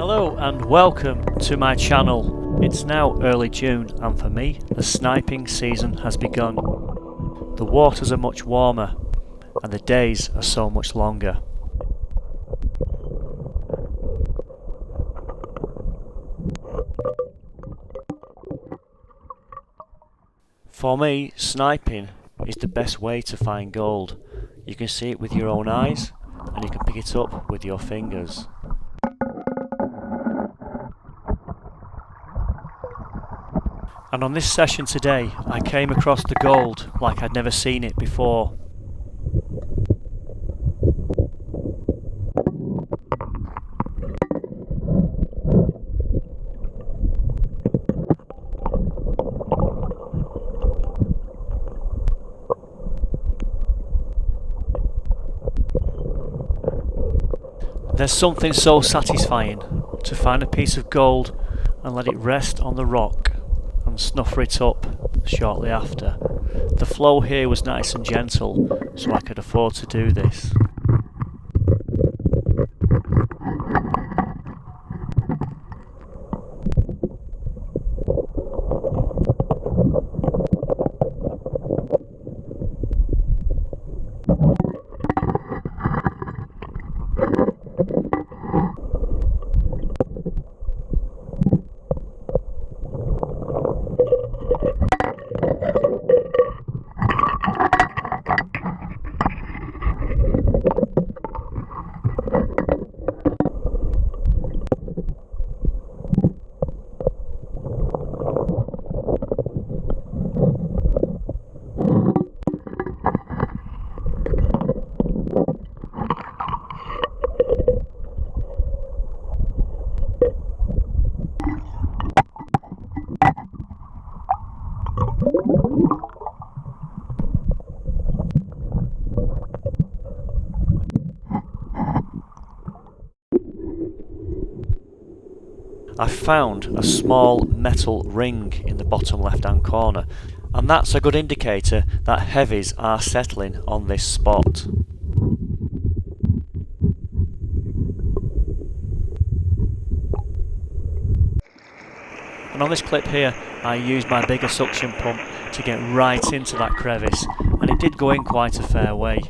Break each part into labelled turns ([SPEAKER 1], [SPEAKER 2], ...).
[SPEAKER 1] Hello and welcome to my channel. It's now early June and for me the sniping season has begun. The waters are much warmer and the days are so much longer. For me, sniping is the best way to find gold. You can see it with your own eyes and you can pick it up with your fingers. And on this session today, I came across the gold like I'd never seen it before. There's something so satisfying to find a piece of gold and let it rest on the rock and snuffer it up shortly after. The flow here was nice and gentle, so I could afford to do this. I found a small metal ring in the bottom left hand corner, and that's a good indicator that heavies are settling on this spot. And on this clip here I used my bigger suction pump to get right into that crevice, and it did go in quite a fair way.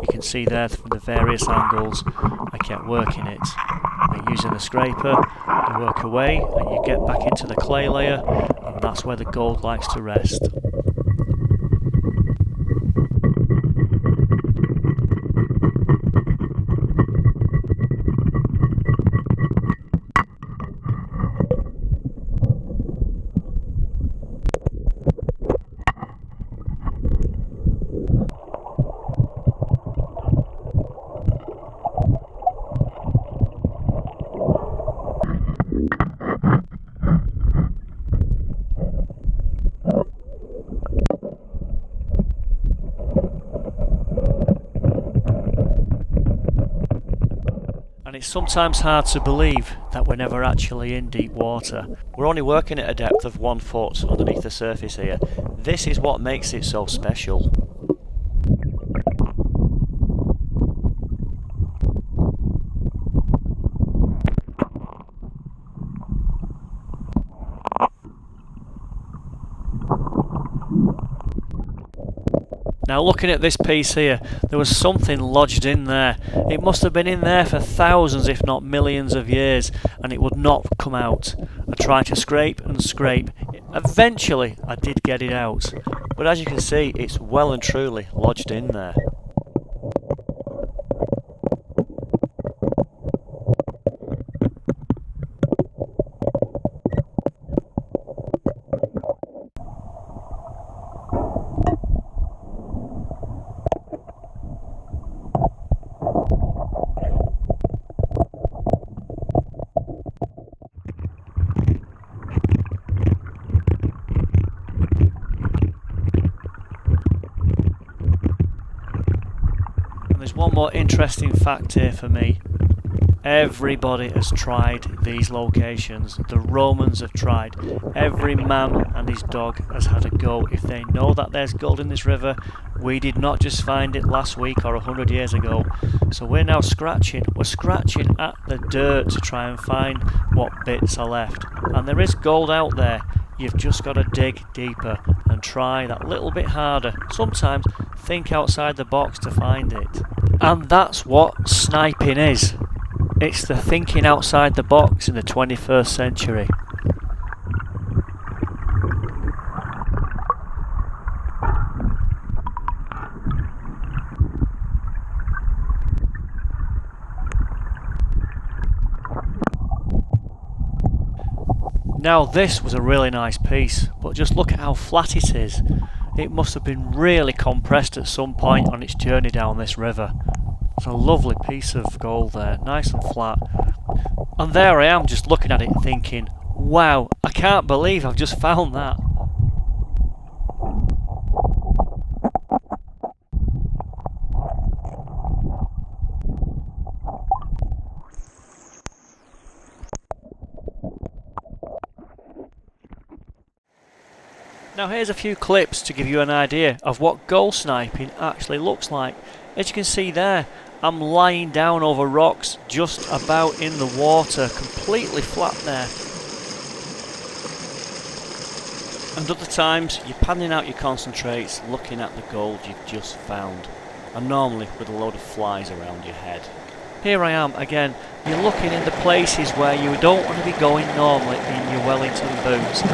[SPEAKER 1] You can see there from the various angles I kept working it. And using the scraper, you work away and you get back into the clay layer, and that's where the gold likes to rest. And it's sometimes hard to believe that we're never actually in deep water. We're only working at a depth of 1 foot underneath the surface here. This is what makes it so special. Now looking at this piece here, there was something lodged in there. It must have been in there for thousands if not millions of years, and it would not come out. I tried to scrape and scrape. Eventually I did get it out, but as you can see it's well and truly lodged in there. And there's one more interesting fact here for me. Everybody has tried these locations. The Romans have tried. Every man and his dog has had a go. If they know that there's gold in this river, we did not just find it last week or 100 years ago. So we're now scratching. We're scratching at the dirt to try and find what bits are left. And there is gold out there. You've just got to dig deeper and try that little bit harder. Sometimes think outside the box to find it. And that's what sniping is. It's the thinking outside the box in the 21st century. Now this was a really nice piece, but just look at how flat it is. It must have been really compressed at some point on its journey down this river. It's a lovely piece of gold there, nice and flat. And there I am just looking at it thinking, wow, I can't believe I've just found that. Now here's a few clips to give you an idea of what gold sniping actually looks like. As you can see there, I'm lying down over rocks just about in the water, completely flat there. And other times you're panning out your concentrates looking at the gold you've just found, and normally with a load of flies around your head. Here I am again, you're looking in the places where you don't want to be going normally in your Wellington boots.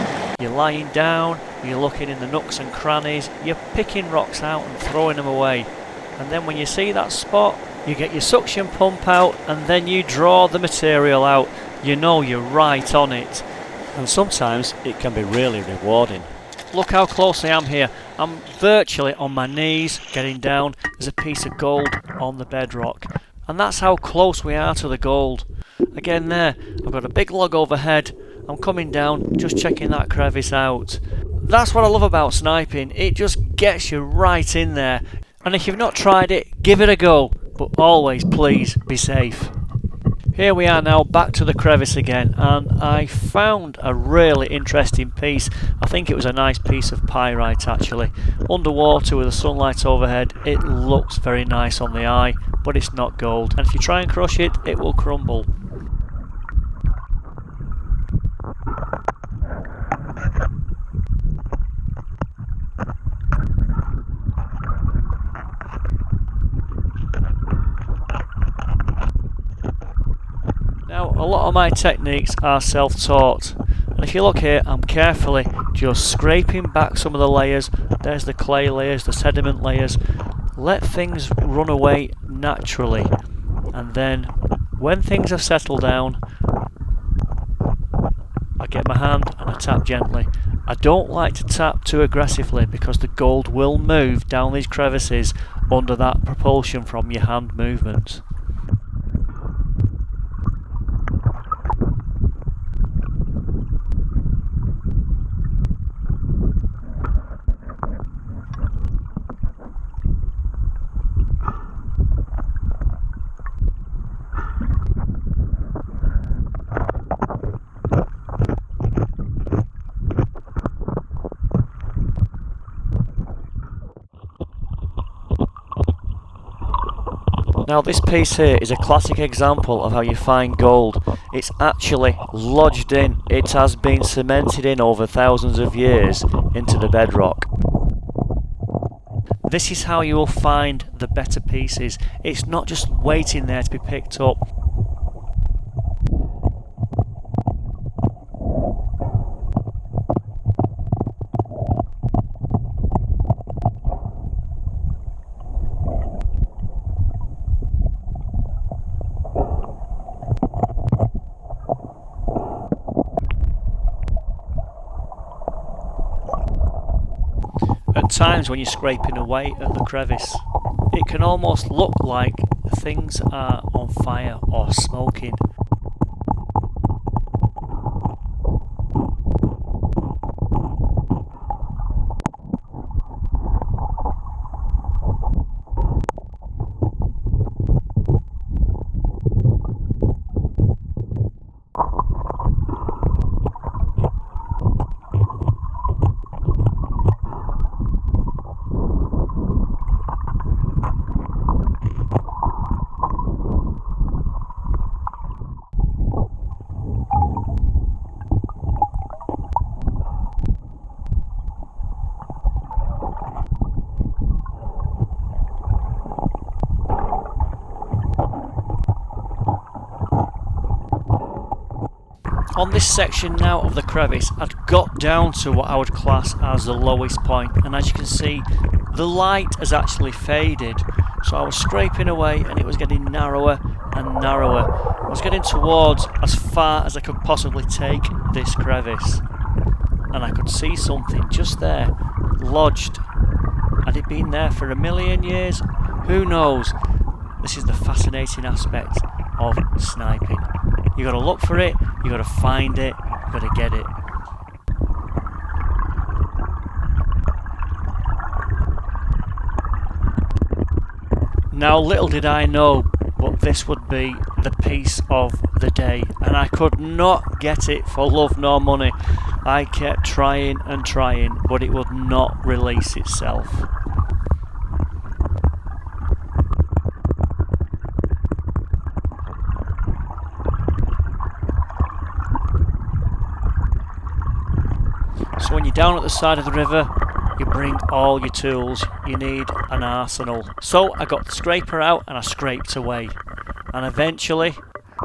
[SPEAKER 1] You're lying down, you're looking in the nooks and crannies, you're picking rocks out and throwing them away. And then when you see that spot, you get your suction pump out and then you draw the material out. You know you're right on it. And sometimes it can be really rewarding. Look how close I am here. I'm virtually on my knees getting down. There's a piece of gold on the bedrock. And that's how close we are to the gold. Again there, I've got a big log overhead. I'm coming down, just checking that crevice out. That's what I love about sniping. It just gets you right in there. And if you've not tried it, give it a go. But always, please, be safe. Here we are now, back to the crevice again, and I found a really interesting piece. I think it was a nice piece of pyrite actually. Underwater with the sunlight overhead, it looks very nice on the eye, but it's not gold. And if you try and crush it, it will crumble. Now, a lot of my techniques are self-taught, and if you look here, I'm carefully just scraping back some of the layers. There's the clay layers, the sediment layers. Let things run away naturally, and then when things have settled down, I get my hand and I tap gently. I don't like to tap too aggressively because the gold will move down these crevices under that propulsion from your hand movement. Now this piece here is a classic example of how you find gold. It's actually lodged in, it has been cemented in over thousands of years into the bedrock. This is how you will find the better pieces. It's not just waiting there to be picked up. At times when you're scraping away at the crevice, it can almost look like things are on fire or smoking. On this section now of the crevice, I'd got down to what I would class as the lowest point, and as you can see, the light has actually faded. So I was scraping away and it was getting narrower and narrower. I was getting towards as far as I could possibly take this crevice, and I could see something just there, lodged. Had it been there for 1,000,000 years? Who knows? This is the fascinating aspect of sniping. You gotta look for it, you gotta find it, you gotta get it. Now little did I know, but this would be the piece of the day, and I could not get it for love nor money. I kept trying and trying, but it would not release itself. So when you're down at the side of the river, you bring all your tools. You need an arsenal. So I got the scraper out and I scraped away. And eventually,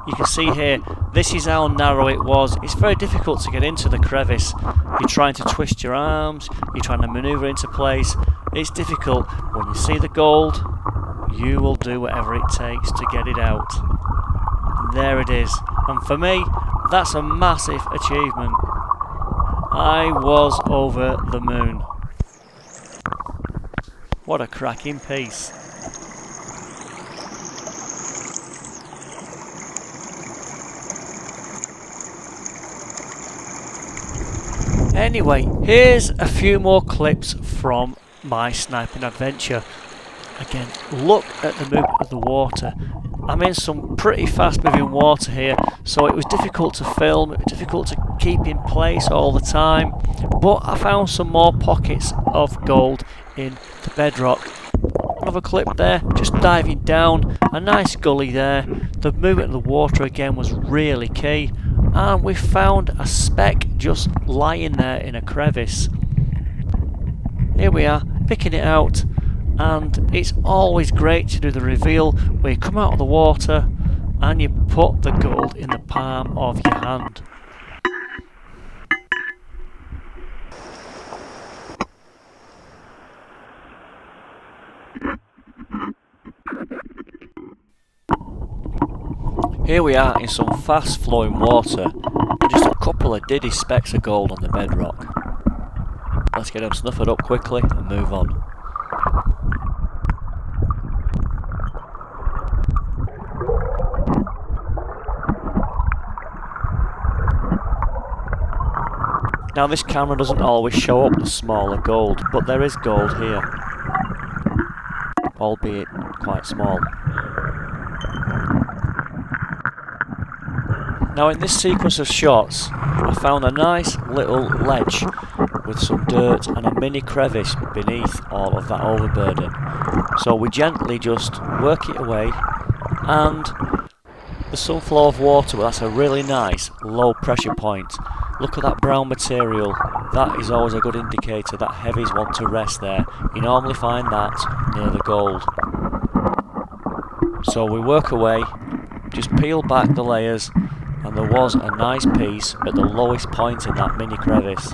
[SPEAKER 1] you can see here, this is how narrow it was. It's very difficult to get into the crevice. You're trying to twist your arms, you're trying to manoeuvre into place. It's difficult. When you see the gold, you will do whatever it takes to get it out. And there it is. And for me, that's a massive achievement. I was over the moon. What a cracking piece. Anyway, here's a few more clips from my sniping adventure. Again, look at the movement of the water. I'm in some pretty fast moving water here, so it was difficult to film, it was difficult to keep in place all the time, but I found some more pockets of gold in the bedrock. Another clip there, just diving down, a nice gully there. The movement of the water again was really key, and we found a speck just lying there in a crevice. Here we are, picking it out. And it's always great to do the reveal where you come out of the water and you put the gold in the palm of your hand. Here we are in some fast flowing water, and just a couple of diddy specks of gold on the bedrock. Let's get them snuffered up quickly and move on. Now this camera doesn't always show up the smaller gold, but there is gold here, albeit quite small. Now in this sequence of shots, I found a nice little ledge with some dirt and a mini crevice beneath all of that overburden. So we gently just work it away, and there's some flow of water, but that's a really nice low pressure point. Look at that brown material, that is always a good indicator that heavies want to rest there. You normally find that near the gold. So we work away, just peel back the layers, and there was a nice piece at the lowest point in that mini crevice.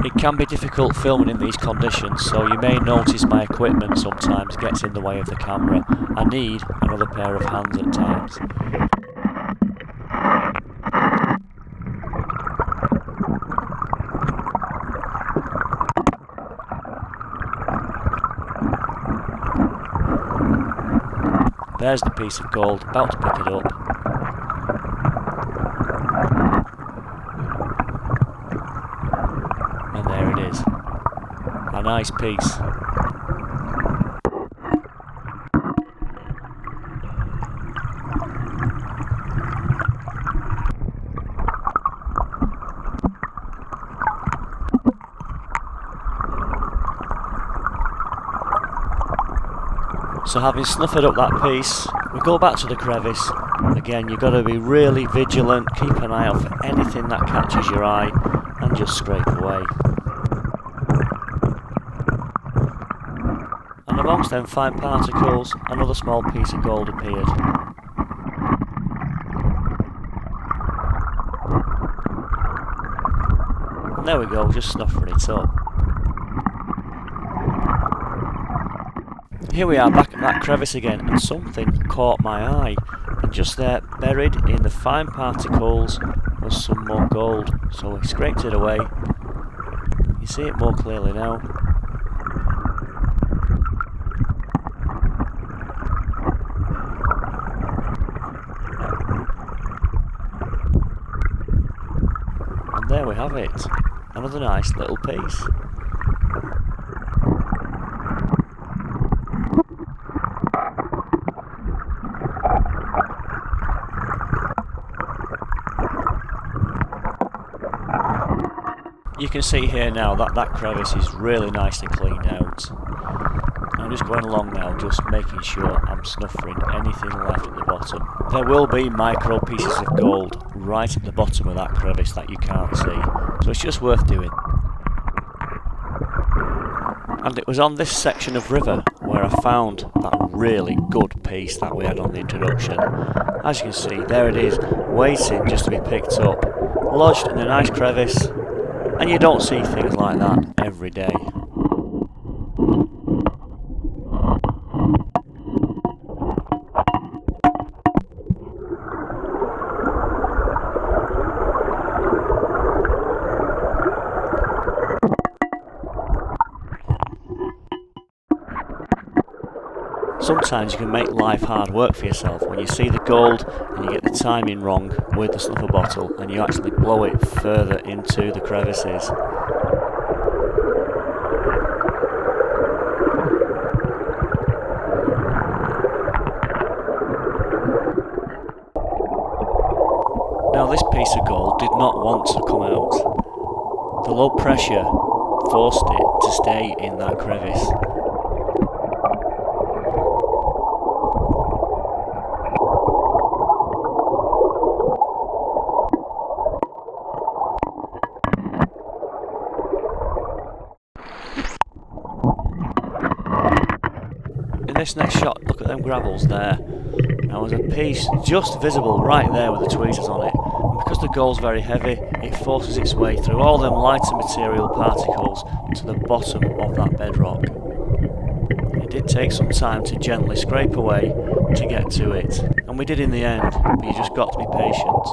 [SPEAKER 1] It can be difficult filming in these conditions, so you may notice my equipment sometimes gets in the way of the camera. I need another pair of hands at times. There's the piece of gold, about to pick it up. And there it is. A nice piece. So having snuffered up that piece, we go back to the crevice. Again, you've got to be really vigilant, keep an eye out for anything that catches your eye, and just scrape away. And amongst them fine particles, another small piece of gold appeared. And there we go, just snuffing it up. Here we are back at that crevice again, and something caught my eye. And just there, buried in the fine particles, was some more gold. So we scraped it away. You see it more clearly now. And there we have it. Another nice little piece. You can see here now that that crevice is really nicely cleaned out. I'm just going along now, just making sure I'm snuffing anything left at the bottom. There will be micro pieces of gold right at the bottom of that crevice that you can't see, so it's just worth doing. And it was on this section of river where I found that really good piece that we had on the introduction. As you can see, there it is, waiting just to be picked up, lodged in a nice crevice. And you don't see things like that every day. Sometimes you can make life hard work for yourself when you see the gold and you get the timing wrong with the snuffer bottle and you actually blow it further into the crevices. Now this piece of gold did not want to come out. The low pressure forced it to stay in that crevice. In this next shot, look at them gravels there. Now there's a piece just visible right there with the tweezers on it, and because the gold's very heavy, it forces its way through all them lighter material particles to the bottom of that bedrock. It did take some time to gently scrape away to get to it, and we did in the end, but you just got to be patient.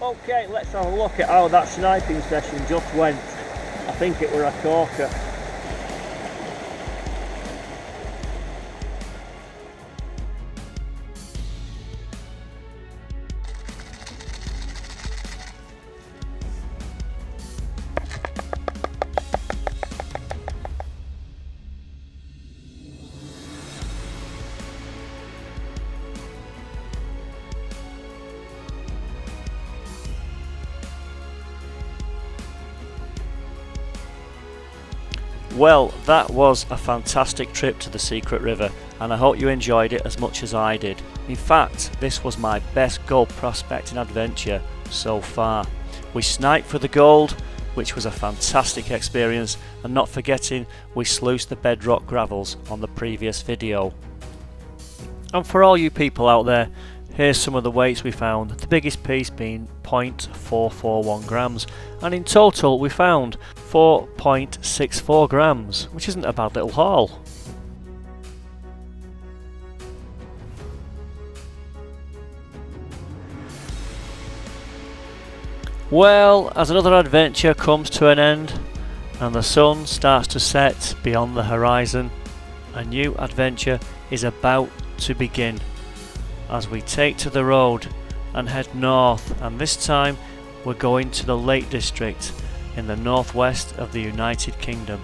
[SPEAKER 1] Okay, let's have a look at how that sniping session just went. I think it were a corker. Well, that was a fantastic trip to the Secret River, and I hope you enjoyed it as much as I did. In fact, this was my best gold prospecting adventure so far. We sniped for the gold, which was a fantastic experience, and not forgetting we sluiced the bedrock gravels on the previous video. And for all you people out there, here's some of the weights we found, the biggest piece being 0.441 grams, and in total we found 4.64 grams, which isn't a bad little haul. Well, as another adventure comes to an end and the sun starts to set beyond the horizon, a new adventure is about to begin as we take to the road and head north, and this time we're going to the Lake District in the northwest of the United Kingdom.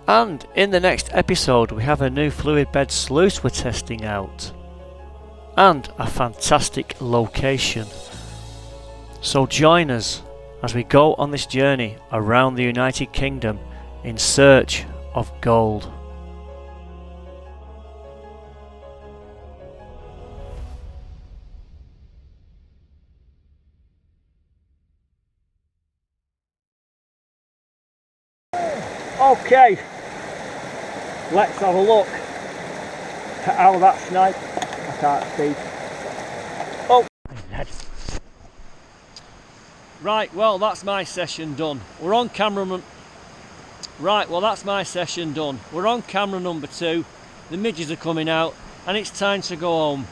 [SPEAKER 1] And in the next episode we have a new fluid bed sluice we're testing out, and a fantastic location. So join us as we go on this journey around the United Kingdom in search of gold. Okay, let's have a look at how that snipe, I can't see. Oh, right, well that's my session done. We're on camera. Right, well that's my session done. We're on camera number 2. The midges are coming out and it's time to go home.